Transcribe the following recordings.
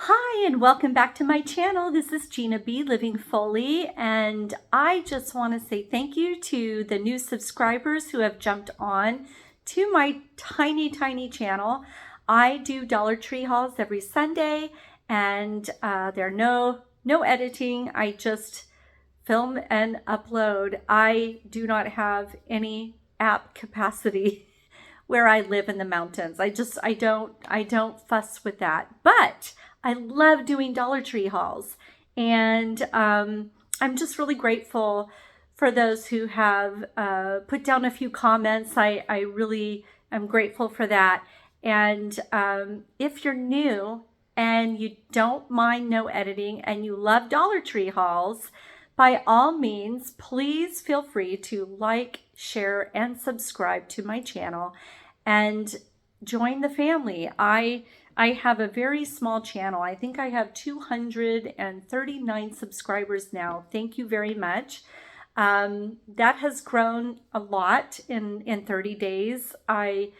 Hi, and welcome back to my channel. This is Gina B. Living Fully, and I just want to say thank you to the new subscribers who have jumped on to my tiny channel. I do Dollar Tree hauls every Sunday, and there are no editing. I just film and upload. I do not have any app capacity where I live in the mountains. I don't fuss with that. But I love doing Dollar Tree hauls. And I'm just really grateful for those who have put down a few comments. I really am grateful for that. And if you're new and you don't mind no editing and you love Dollar Tree hauls, by all means, please feel free to like, share, and subscribe to my channel and join the family. I have a very small channel. I think I have 239 subscribers now. Thank you very much. That has grown a lot in 30 days. I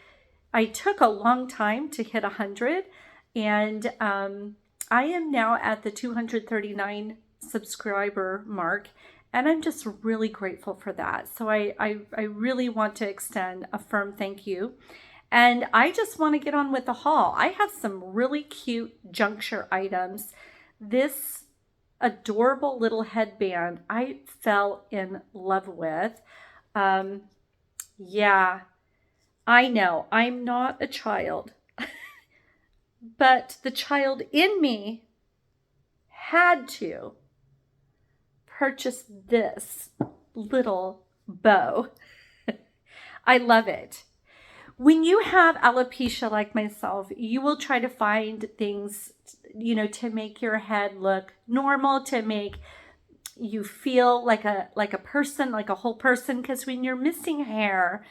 took a long time to hit 100, and I am now at the 239 subscriber mark, and I'm just really grateful for that. So I really want to extend a firm thank you. And I just want to get on with the haul. I have some really cute juncture items. This adorable little headband I fell in love with. Yeah, I know I'm not a child, but the child in me had to purchase this little bow. I love it. When you have alopecia like myself, you will try to find things, to make your head look normal, to make you feel like a person, like a whole person. Because when you're missing hair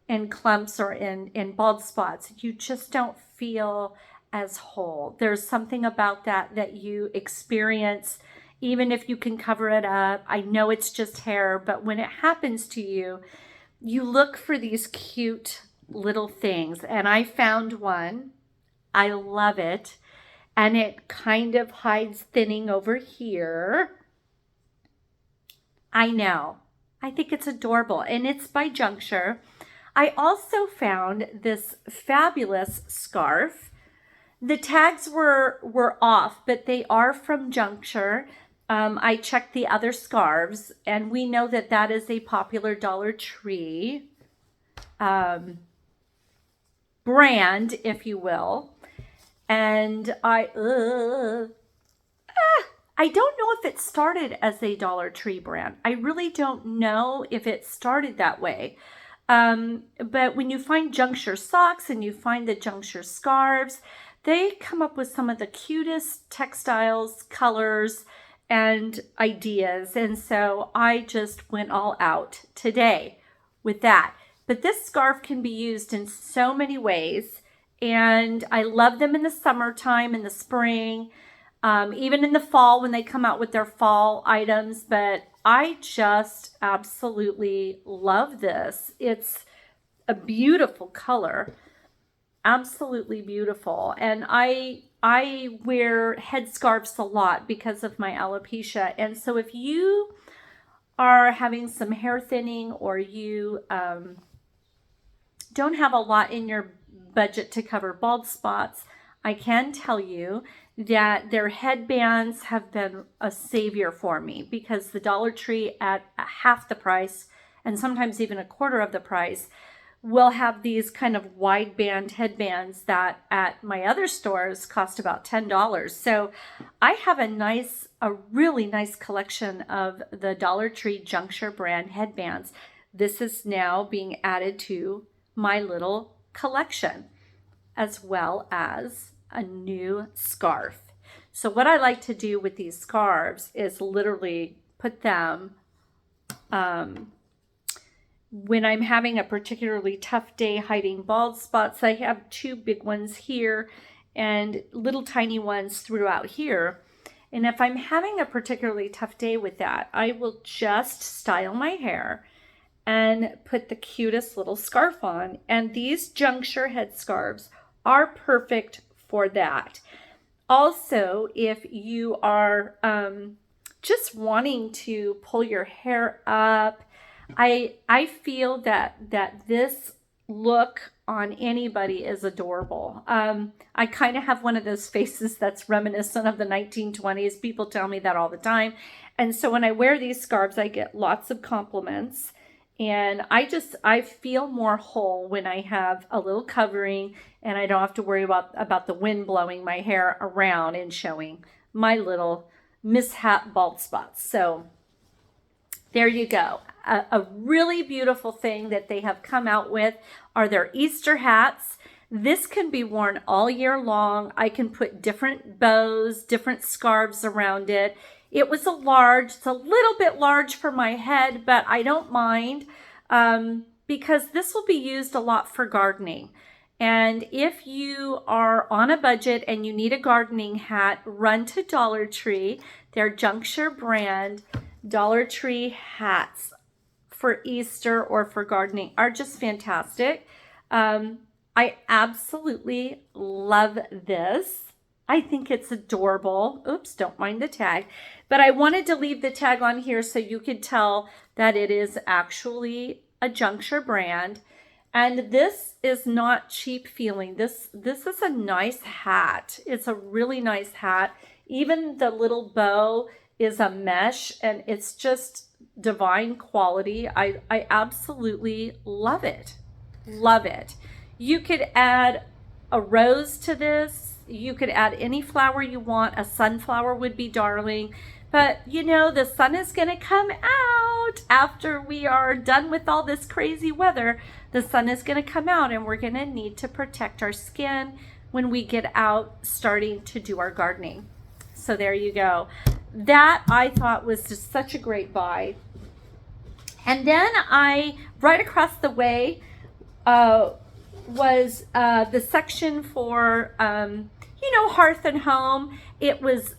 in clumps or in bald spots, you just don't feel as whole. There's something about that you experience, even if you can cover it up. I know it's just hair, but when it happens to you, you look for these cute little things. And I found one. I love it. And it kind of hides thinning over here. I know. I think it's adorable. And it's by Juncture. I also found this fabulous scarf. The tags were off, but they are from Juncture. I checked the other scarves, and we know that is a popular Dollar Tree brand, if you will. And I don't know if it started as a Dollar Tree brand. I really don't know if it started that way. But when you find Juncture socks and you find the Juncture scarves, they come up with some of the cutest textiles, colors, and ideas. And so I just went all out today with that. But this scarf can be used in so many ways. And I love them in the summertime, in the spring, even in the fall when they come out with their fall items. But I just absolutely love this. It's a beautiful color. Absolutely beautiful. And I wear headscarves a lot because of my alopecia. And so if you are having some hair thinning, or you don't have a lot in your budget to cover bald spots, I can tell you that their headbands have been a savior for me, because the Dollar Tree at half the price, and sometimes even a quarter of the price, will have these kind of wide band headbands that at my other stores cost about $10. So I have a really nice collection of the Dollar Tree Juncture brand headbands. This is now being added to my little collection, as well as a new scarf. So what I like to do with these scarves is literally put them when I'm having a particularly tough day hiding bald spots. I have two big ones here and little tiny ones throughout here. And if I'm having a particularly tough day with that, I will just style my hair and put the cutest little scarf on. And these Juncture headscarves are perfect for that. Also, if you are just wanting to pull your hair up, I feel that this look on anybody is adorable. I kind of have one of those faces that's reminiscent of the 1920s. People tell me that all the time. And so when I wear these scarves, I get lots of compliments. And I feel more whole when I have a little covering and I don't have to worry about the wind blowing my hair around and showing my little mishap bald spots. So there you go. A really beautiful thing that they have come out with are their Easter hats. This can be worn all year long. I can put different bows, different scarves around it. It was a large. It's a little bit large for my head, but I don't mind because this will be used a lot for gardening. And if you are on a budget and you need a gardening hat, run to Dollar Tree. Their Juncture brand Dollar Tree hats for Easter or for gardening are just fantastic. I absolutely love this. I think it's adorable. Oops, don't mind the tag. But I wanted to leave the tag on here so you could tell that it is actually a Juncture brand. And this is not cheap feeling. This is a nice hat. It's a really nice hat. Even the little bow is a mesh and it's just divine quality. I absolutely love it. Love it. You could add a rose to this. You could add any flower you want. A sunflower would be darling. But you know, the sun is going to come out after we are done with all this crazy weather. The sun is going to come out and we're going to need to protect our skin when we get out starting to do our gardening. So there you go. That I thought was just such a great buy. And then right across the way was the section for, hearth and home. It was,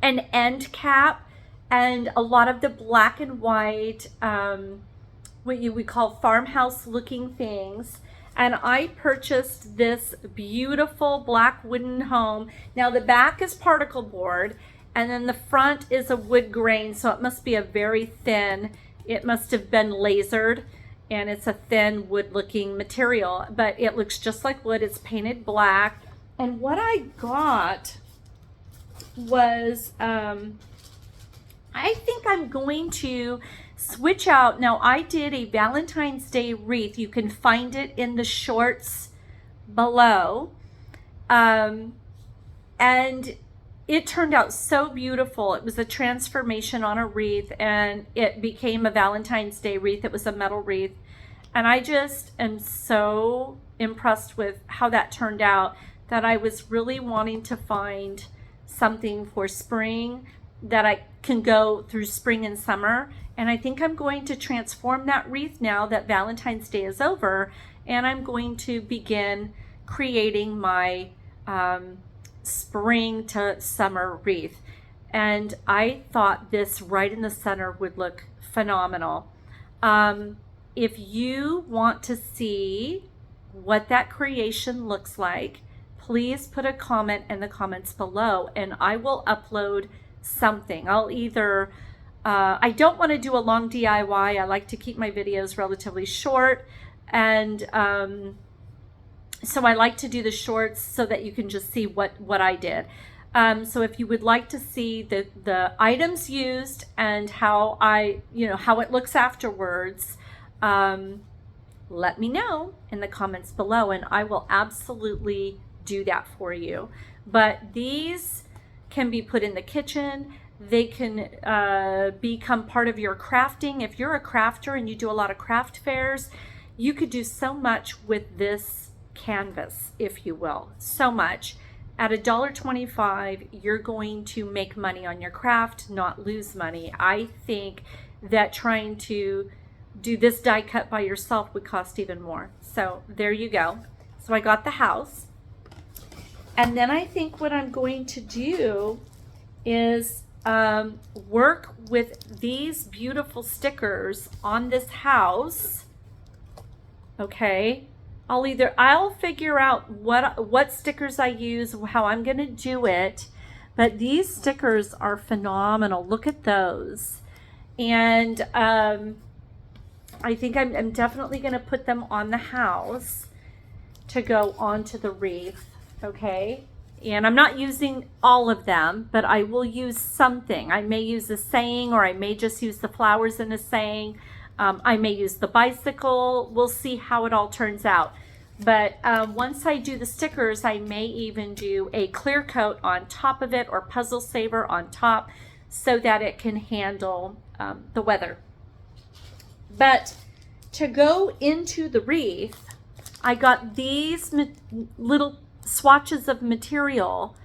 an end cap and a lot of the black and white, what we call farmhouse looking things. And I purchased this beautiful black wooden home. Now the back is particle board and then the front is a wood grain. So it must be a very thin, it must have been lasered and it's a thin wood looking material, but it looks just like wood. It's painted black. And what I got was, I think I'm going to switch out. Now I did a Valentine's Day wreath. You can find it in the shorts below. And it turned out so beautiful. It was a transformation on a wreath and it became a Valentine's Day wreath. It was a metal wreath. And I just am so impressed with how that turned out that I was really wanting to find something for spring that I can go through spring and summer. And I think I'm going to transform that wreath now that Valentine's Day is over. And I'm going to begin creating my spring to summer wreath. And I thought this right in the center would look phenomenal. If you want to see what that creation looks like, please put a comment in the comments below and I will upload something. I'll either, I don't want to do a long DIY. I like to keep my videos relatively short. And so I like to do the shorts so that you can just see what I did. So if you would like to see the items used and how how it looks afterwards, let me know in the comments below and I will absolutely do that for you. But these can be put in the kitchen. They can become part of your crafting. If you're a crafter and you do a lot of craft fairs, you could do so much with this canvas, if you will. So much. At $1.25, you're going to make money on your craft, not lose money. I think that trying to do this die cut by yourself would cost even more. So there you go. So I got the house. And then I think what I'm going to do is work with these beautiful stickers on this house. Okay. I'll figure out what stickers I use, how I'm going to do it. But these stickers are phenomenal. Look at those. And I think I'm definitely going to put them on the house to go onto the wreath. Okay. And I'm not using all of them, but I will use something. I may use a saying, or I may just use the flowers in a saying. I may use the bicycle. We'll see how it all turns out. But once I do the stickers, I may even do a clear coat on top of it, or Puzzle Saver on top, so that it can handle the weather. But to go into the wreath, I got these little swatches of material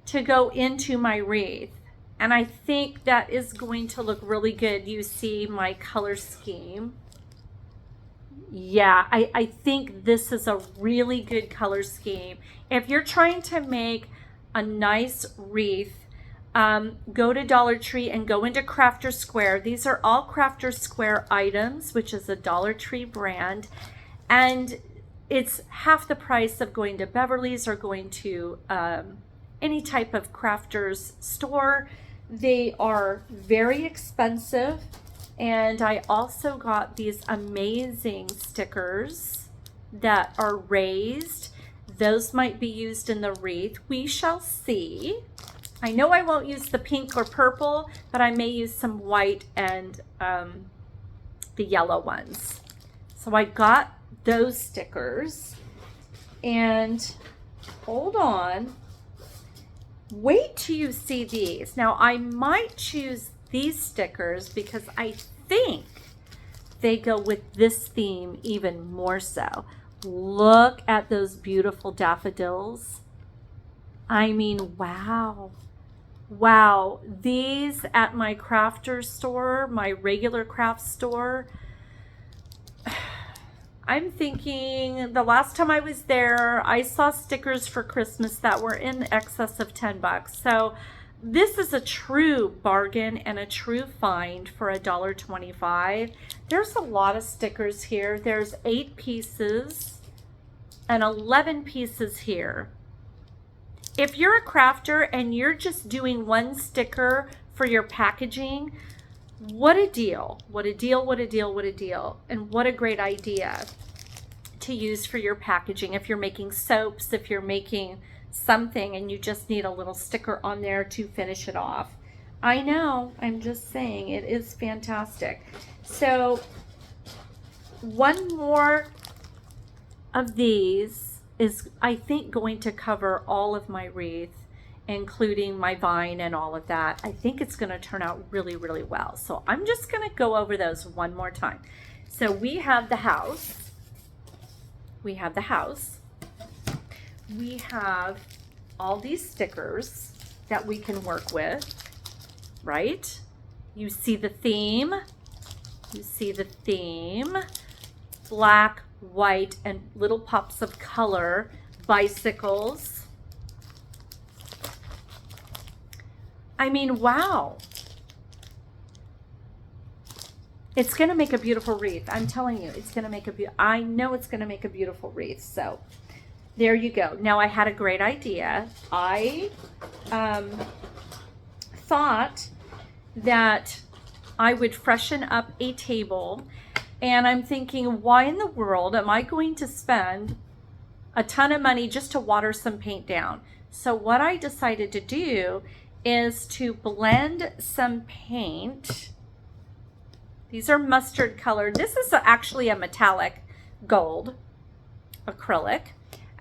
to go into my wreath. And I think that is going to look really good. You see my color scheme. Yeah, I think this is a really good color scheme. If you're trying to make a nice wreath, go to Dollar Tree and go into Crafter Square. These are all Crafter Square items, which is a Dollar Tree brand. And it's half the price of going to Beverly's or going to any type of crafters store. They are very expensive. And I also got these amazing stickers that are raised. Those might be used in the wreath. We shall see. I know I won't use the pink or purple, but I may use some white and the yellow ones. So I got those stickers. And hold on. Wait till you see these. Now I might choose these stickers because I think they go with this theme even more so. Look at those beautiful daffodils. I mean, wow. Wow. These at my crafter store, my regular craft store, I'm thinking the last time I was there, I saw stickers for Christmas that were in excess of $10. So this is a true bargain and a true find for $1.25. There's a lot of stickers here. There's 8 pieces and 11 pieces here. If you're a crafter and you're just doing one sticker for your packaging, what a deal. What a deal, what a deal, what a deal. And what a great idea to use for your packaging. If you're making soaps, if you're making something and you just need a little sticker on there to finish it off. I know, I'm just saying, it is fantastic. So one more of these is, I think, going to cover all of my wreath, including my vine and all of that. I think it's going to turn out really, really well. So I'm just going to go over those one more time. So we have the house. We have the house. We have all these stickers that we can work with, right? You see the theme. You see the theme. Black, white, and little pops of color. Bicycles. I mean, wow. It's going to make a beautiful wreath. I'm telling you, it's going to make I know it's going to make a beautiful wreath. So there you go. Now I had a great idea. I thought that I would freshen up a table, and I'm thinking, why in the world am I going to spend a ton of money just to water some paint down? So what I decided to do is to blend some paint. These are mustard colored. This is actually a metallic gold acrylic.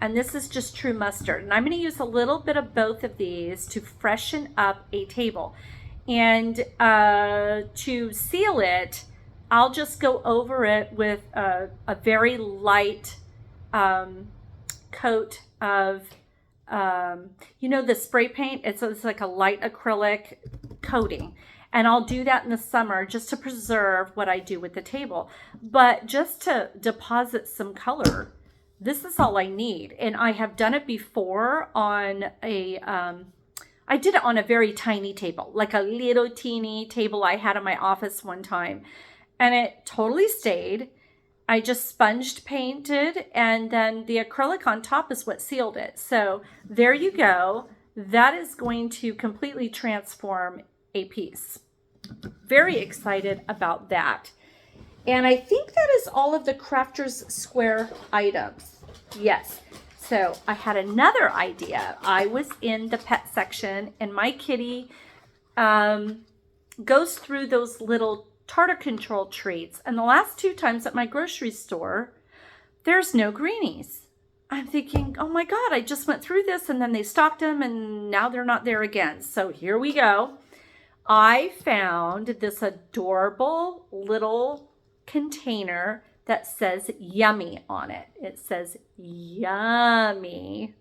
And this is just true mustard. And I'm going to use a little bit of both of these to freshen up a table. And to seal it, I'll just go over it with a very light coat of, you know, the spray paint. It's like a light acrylic coating. And I'll do that in the summer just to preserve what I do with the table. But just to deposit some color, this is all I need. And I have done it before on a, I did it on a very tiny table, like a little teeny table I had in my office one time. And it totally stayed. I just sponged painted, and then the acrylic on top is what sealed it. So there you go. That is going to completely transform a piece. Very excited about that. And I think that is all of the Crafters Square items. Yes. So I had another idea. I was in the pet section, and my kitty goes through those little tartar control treats. And the last 2 times at my grocery store, there's no greenies. I'm thinking, oh my God, I just went through this, and then they stocked them, and now they're not there again. So here we go. I found this adorable little container that says yummy on it. It says yummy.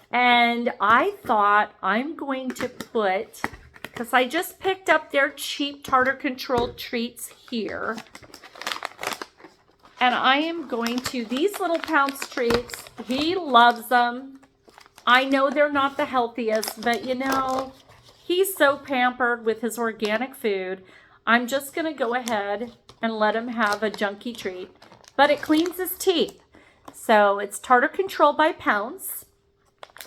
And I thought I'm going to put, because I just picked up their cheap tartar control treats here. And I am going to, these little Pounce treats, he loves them. I know they're not the healthiest, but you know, he's so pampered with his organic food. I'm just going to go ahead and let him have a junky treat. But it cleans his teeth. So it's Tartar Control by Pounce.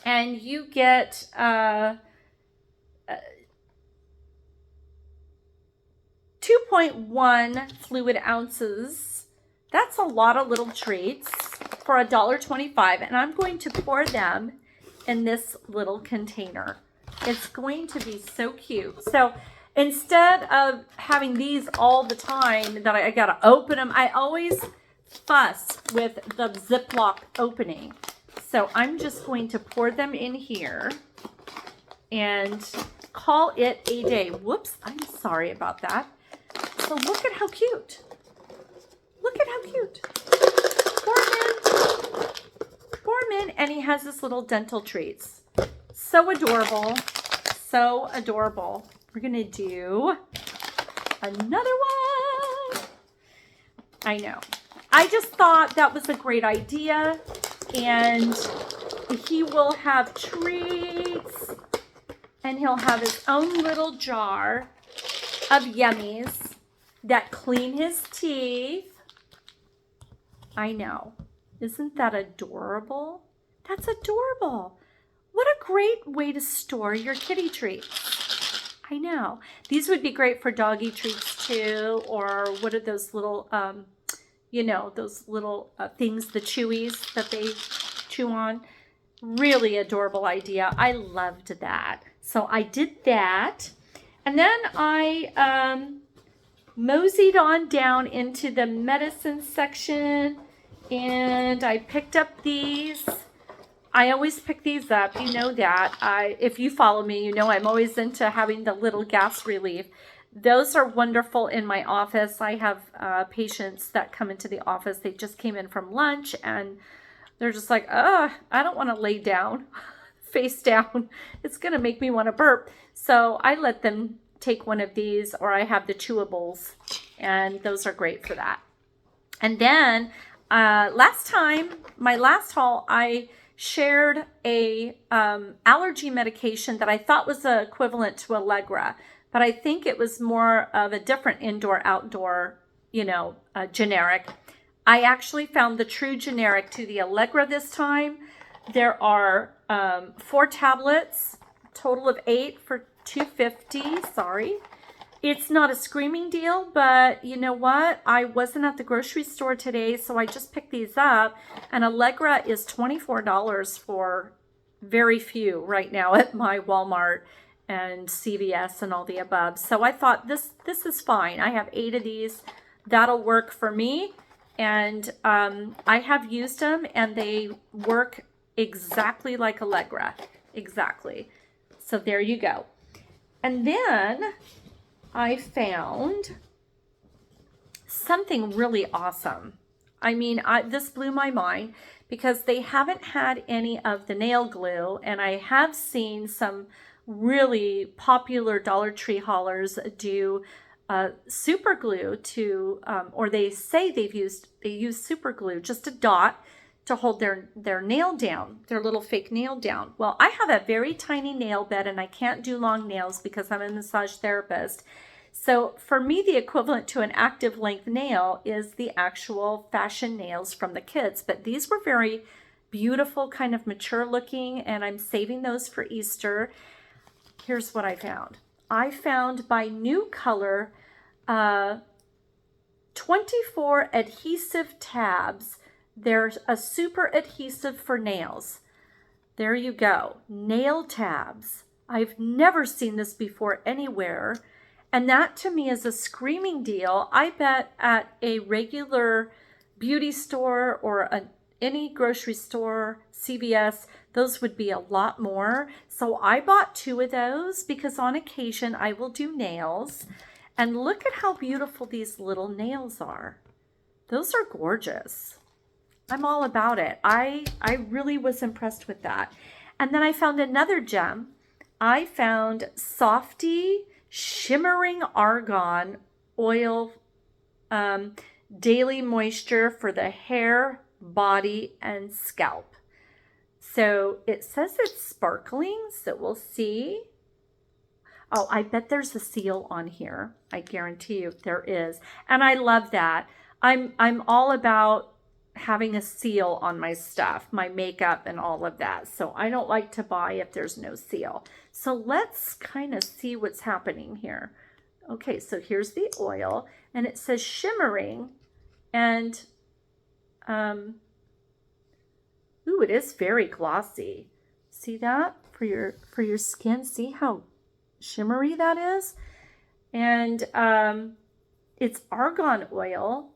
And you get 2.1 fluid ounces. That's a lot of little treats for $1.25. And I'm going to pour them in this little container. It's going to be so cute. So instead of having these all the time that I gotta open them, I always fuss with the Ziploc opening. So I'm just going to pour them in here and call it a day. Whoops, I'm sorry about that. So look at how cute. Look at how cute. Pour him in, and he has this little dental treats. So adorable. So adorable. We're going to do another one. I know. I just thought that was a great idea. And he will have treats. And he'll have his own little jar of yummies that clean his teeth. I know. Isn't that adorable? That's adorable. What a great way to store your kitty treats. I know. These would be great for doggy treats too. Or what are those little, you know, those little things, the chewies that they chew on. Really adorable idea. I loved that. So I did that. And then I moseyed on down into the medicine section, and I picked up these. I always pick these up. You know that. If you follow me, you know I'm always into having the little gas relief. Those are wonderful in my office. I have patients that come into the office. They just came in from lunch, and they're just like, I don't want to lay down, face down. It's going to make me want to burp. So I let them take one of these, or I have the chewables, and those are great for that. And then last time, my last haul, I shared a allergy medication that I thought was equivalent to Allegra, but I think it was more of a different indoor-outdoor, you know, generic. I actually found the true generic to the Allegra this time. There are 4 tablets, total of 8 for $2.50. Sorry. It's not a screaming deal, but you know what? I wasn't at the grocery store today, so I just picked these up. And Allegra is $24 for very few right now at my Walmart and CVS and all the above. So I thought this is fine. I have 8 of these. That'll work for me. And I have used them, and they work exactly like Allegra. Exactly. So there you go. And then I found something really awesome. I mean, this blew my mind because they haven't had any of the nail glue, and I have seen some really popular Dollar Tree haulers do super glue to, or they say they use super glue, just a dot to hold their nail down, their little fake nail down. Well, I have a very tiny nail bed, and I can't do long nails because I'm a massage therapist. So for me, the equivalent to an active length nail is the actual fashion nails from the kids. But these were very beautiful, kind of mature looking, and I'm saving those for Easter. Here's what I found. I found by New Color 24 adhesive tabs. There's a super adhesive for nails. There you go, nail tabs. I've never seen this before anywhere. And that to me is a screaming deal. I bet at a regular beauty store or any grocery store, CVS, those would be a lot more. So I bought 2 of those because on occasion I will do nails. And look at how beautiful these little nails are. Those are gorgeous. I'm all about it. I really was impressed with that. And then I found another gem. I found Softy Shimmering Argan Oil Daily Moisture for the hair, body, and scalp. So it says it's sparkling, so we'll see. Oh, I bet there's a seal on here. I guarantee you there is. And I love that. I'm all about having a seal on my stuff, my makeup and all of that. So I don't like to buy if there's no seal. So let's kind of see what's happening here. Okay, so here's the oil and it says shimmering and ooh, it is very glossy. See that for your skin? See how shimmery that is? And it's argan oil.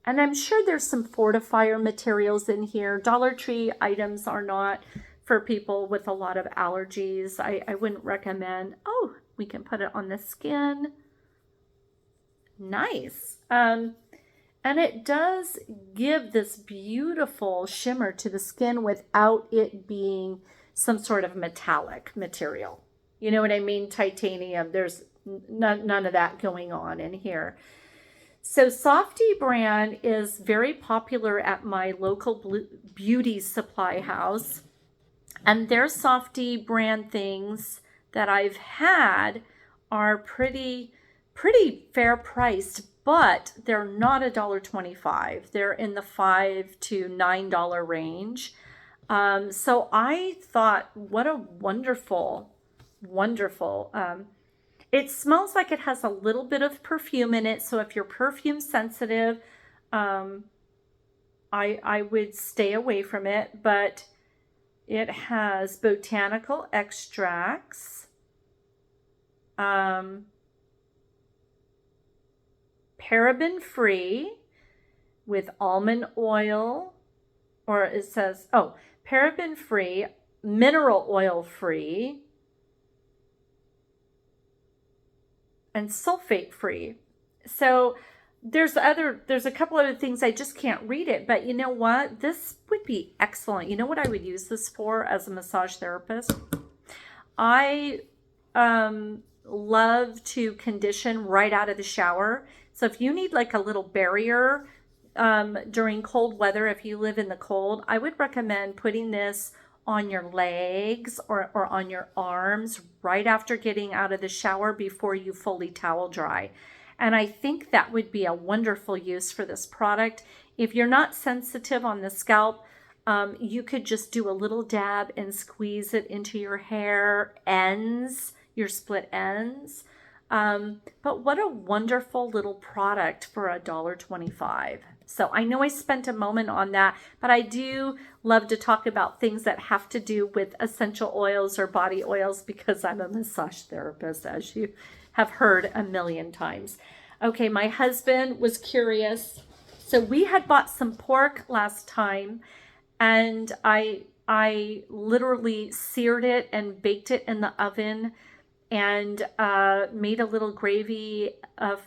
And I'm sure there's some fortifier materials in here. Dollar Tree items are not for people with a lot of allergies. I wouldn't recommend. Oh, we can put it on the skin. Nice. And it does give this beautiful shimmer to the skin without it being some sort of metallic material. You know what I mean? Titanium. There's none of that going on in here. So Softy brand is very popular at my local beauty supply house. And their Softy brand things that I've had are pretty fair priced, but they're not $1.25. They're in the $5 to $9 range. So I thought, what a wonderful. It smells like it has a little bit of perfume in it. So if you're perfume sensitive, I would stay away from it. But it has botanical extracts, paraben free with almond oil, or it says, oh, paraben free, mineral oil free, and sulfate free. So there's a couple other things. I just can't read it, but you know what? This would be excellent. You know what I would use this for as a massage therapist? I love to condition right out of the shower. So if you need like a little barrier during cold weather, if you live in the cold, I would recommend putting this on your legs or on your arms right after getting out of the shower before you fully towel dry. And I think that would be a wonderful use for this product. If you're not sensitive on the scalp, you could just do a little dab and squeeze it into your hair ends, your split ends. But what a wonderful little product for $1.25. So I know I spent a moment on that, but I do love to talk about things that have to do with essential oils or body oils because I'm a massage therapist, as you have heard a million times. Okay, my husband was curious. So we had bought some pork last time, and I literally seared it and baked it in the oven and made a little gravy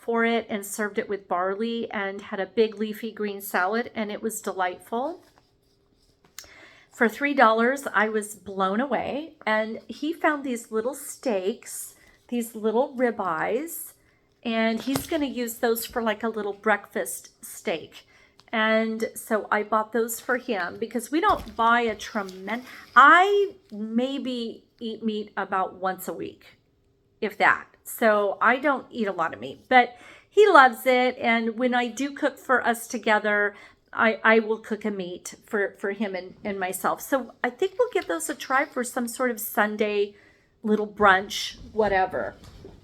for it and served it with barley and had a big leafy green salad, and it was delightful. For $3, I was blown away. And he found these little steaks, these little ribeyes, and he's going to use those for like a little breakfast steak. And so I bought those for him because we don't buy I maybe eat meat about once a week. if that. So I don't eat a lot of meat, but he loves it. And when I do cook for us together, I will cook a meat for him and myself. So I think we'll give those a try for some sort of Sunday little brunch, whatever.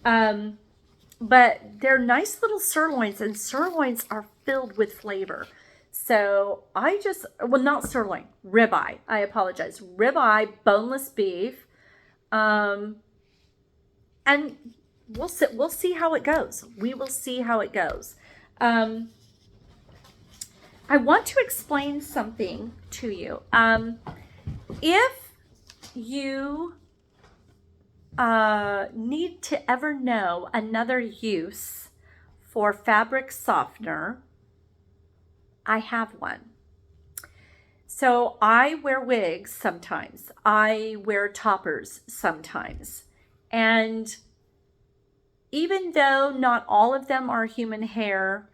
But they're nice little sirloins, and sirloins are filled with flavor. So not sirloin, ribeye. I apologize. Ribeye, boneless beef. And we'll see how it goes. We will see how it goes. I want to explain something to you. If you need to ever know another use for fabric softener, I have one. So I wear wigs sometimes. I wear toppers sometimes. And even though not all of them are human hair,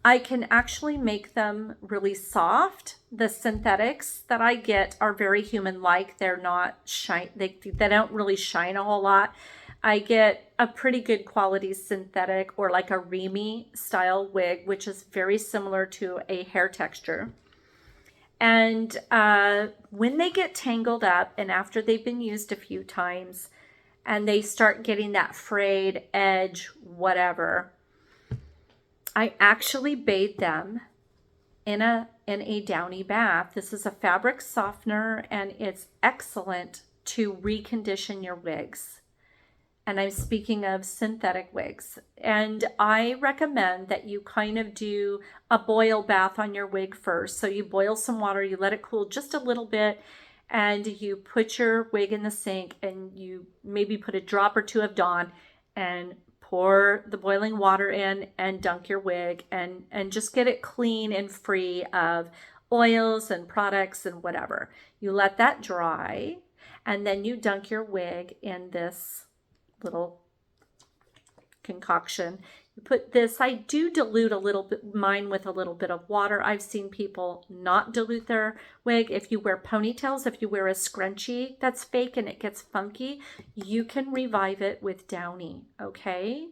I can actually make them really soft. The synthetics that I get are very human-like. They're not shine. They don't really shine a whole lot. I get a pretty good quality synthetic, or like a Remy style wig, which is very similar to a hair texture. And when they get tangled up, and after they've been used a few times, and they start getting that frayed edge, whatever, I actually bathe them in a Downy bath. This is a fabric softener, and it's excellent to recondition your wigs. And I'm speaking of synthetic wigs. And I recommend that you kind of do a boil bath on your wig first. So you boil some water, you let it cool just a little bit, and you put your wig in the sink, and you maybe put a drop or two of Dawn and pour the boiling water in and dunk your wig, and just get it clean and free of oils and products and whatever. You let that dry, and then you dunk your wig in this little concoction. You put this, I do dilute a little bit, mine with a little bit of water. I've seen people not dilute their wig. If you wear ponytails, if you wear a scrunchie that's fake and it gets funky, you can revive it with Downy, okay?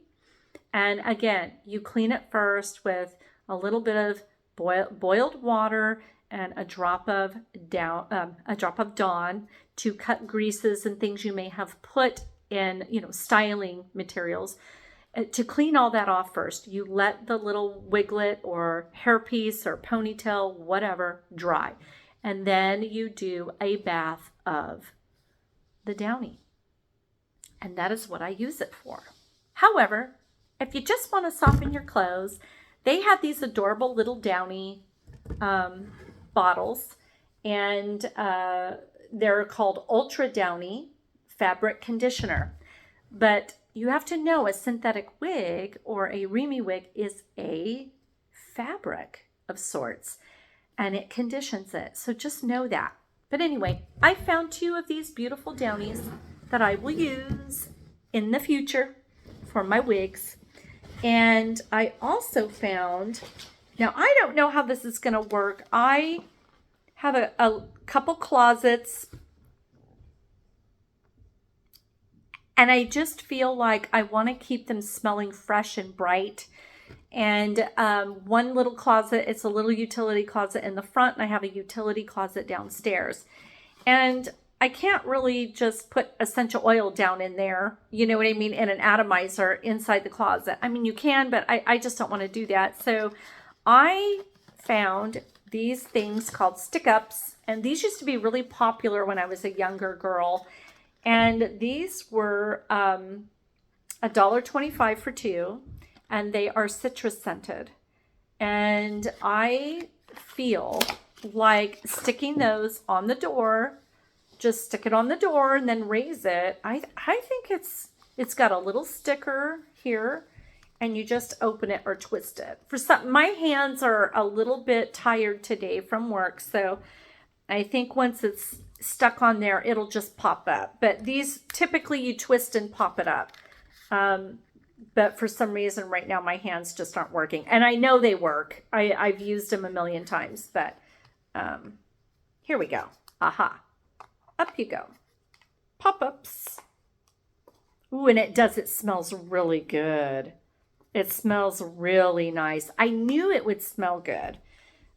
And again, you clean it first with a little bit of boiled water and a drop of Dawn to cut greases and things you may have put in, styling materials. To clean all that off first, you let the little wiglet or hairpiece or ponytail, whatever, dry. And then you do a bath of the Downy. And that is what I use it for. However, if you just want to soften your clothes, they have these adorable little Downy bottles. And they're called Ultra Downy Fabric Conditioner. But you have to know a synthetic wig or a Remy wig is a fabric of sorts, and it conditions it. So just know that. But anyway, I found 2 of these beautiful Downies that I will use in the future for my wigs. And I also found, now I don't know how this is going to work. I have a couple closets, and I just feel like I want to keep them smelling fresh and bright. And one little closet, it's a little utility closet in the front, and I have a utility closet downstairs. And I can't really just put essential oil down in there, you know what I mean, in an atomizer inside the closet. I mean, you can, but I just don't want to do that. So I found these things called stick-ups, and these used to be really popular when I was a younger girl. And these were $1.25 for 2, and they are citrus scented. And I feel like sticking those on the door, just stick it on the door and then raise it. I think it's got a little sticker here, and you just open it or twist it. For some, my hands are a little bit tired today from work, so I think once it's stuck on there, it'll just pop up. But these, typically you twist and pop it up. But for some reason right now my hands just aren't working. And I know they work. I've used them a million times, but here we go. Aha. Up you go. Pop-ups. Ooh, and it smells really good. It smells really nice. I knew it would smell good.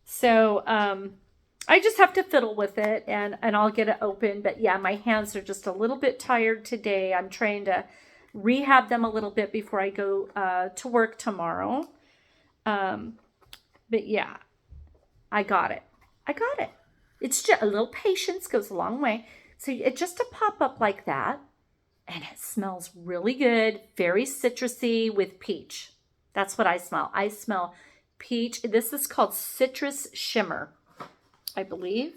So I just have to fiddle with it and I'll get it open. But yeah, my hands are just a little bit tired today. I'm trying to rehab them a little bit before I go to work tomorrow. But yeah, I got it. I got it. It's just a little patience goes a long way. So it just to pop up like that. And it smells really good, very citrusy with peach. That's what I smell. I smell peach. This is called Citrus Shimmer, I believe.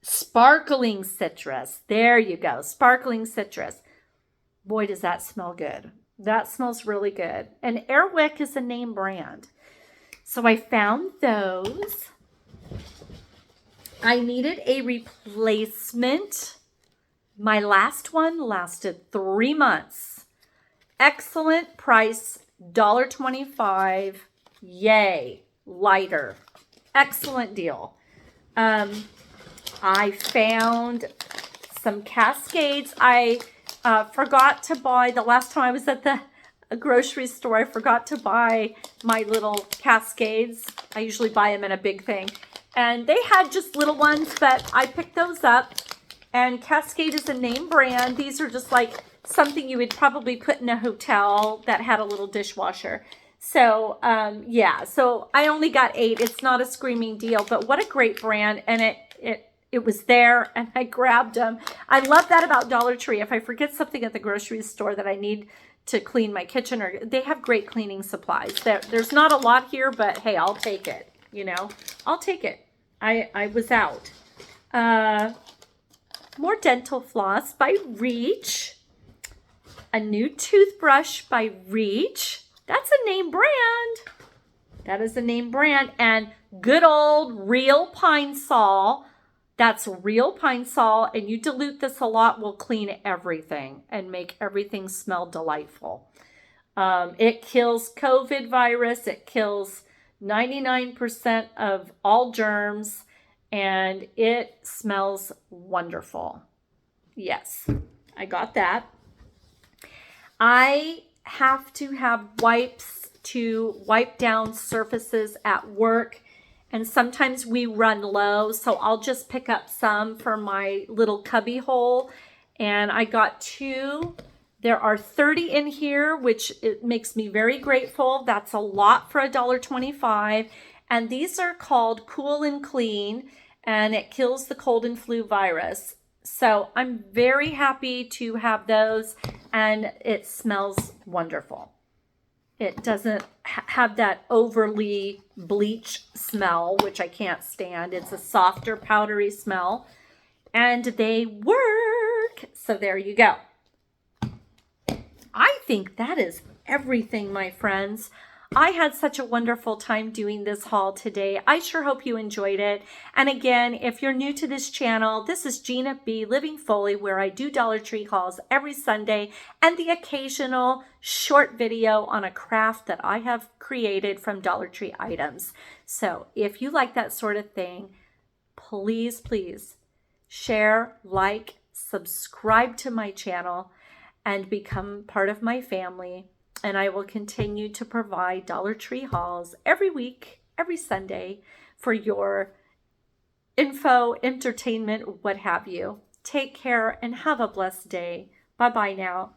Sparkling citrus. There you go. Sparkling citrus. Boy, does that smell good. That smells really good. And Airwick is a name brand. So I found those. I needed a replacement. My last one lasted 3 months. Excellent price, $1.25. Yay, lighter. Excellent deal. I found some Cascades. I forgot to buy, the last time I was at the grocery store, I forgot to buy my little Cascades. I usually buy them in a big thing. And they had just little ones, but I picked those up. And Cascade is a name brand. These are just like something you would probably put in a hotel that had a little dishwasher. So, yeah, so I only got 8. It's not a screaming deal, but what a great brand. And it was there and I grabbed them. I love that about Dollar Tree. If I forget something at the grocery store that I need to clean my kitchen, or they have great cleaning supplies. There's not a lot here, but hey, I'll take it. You know, I'll take it. I was out. More dental floss by Reach. A new toothbrush by Reach. That's a name brand. That is a name brand. And good old real Pine Sol. That's real Pine Sol. And you dilute this a lot, will clean everything and make everything smell delightful. It kills COVID virus. It kills 99% of all germs. And it smells wonderful. Yes, I got that. I have to have wipes to wipe down surfaces at work. And sometimes we run low. So I'll just pick up some for my little cubby hole. And I got 2. There are 30 in here, which it makes me very grateful. That's a lot for $1.25. And these are called Cool and Clean, and it kills the cold and flu virus. So I'm very happy to have those, and it smells wonderful. It doesn't have that overly bleach smell, which I can't stand. It's a softer, powdery smell, and they work. So there you go. I think that is everything, my friends. I had such a wonderful time doing this haul today. I sure hope you enjoyed it. And again, if you're new to this channel, this is Gina B. Living Foley, where I do Dollar Tree hauls every Sunday and the occasional short video on a craft that I have created from Dollar Tree items. So if you like that sort of thing, please, please share, like, subscribe to my channel, and become part of my family. And I will continue to provide Dollar Tree hauls every week, every Sunday, for your info, entertainment, what have you. Take care and have a blessed day. Bye-bye now.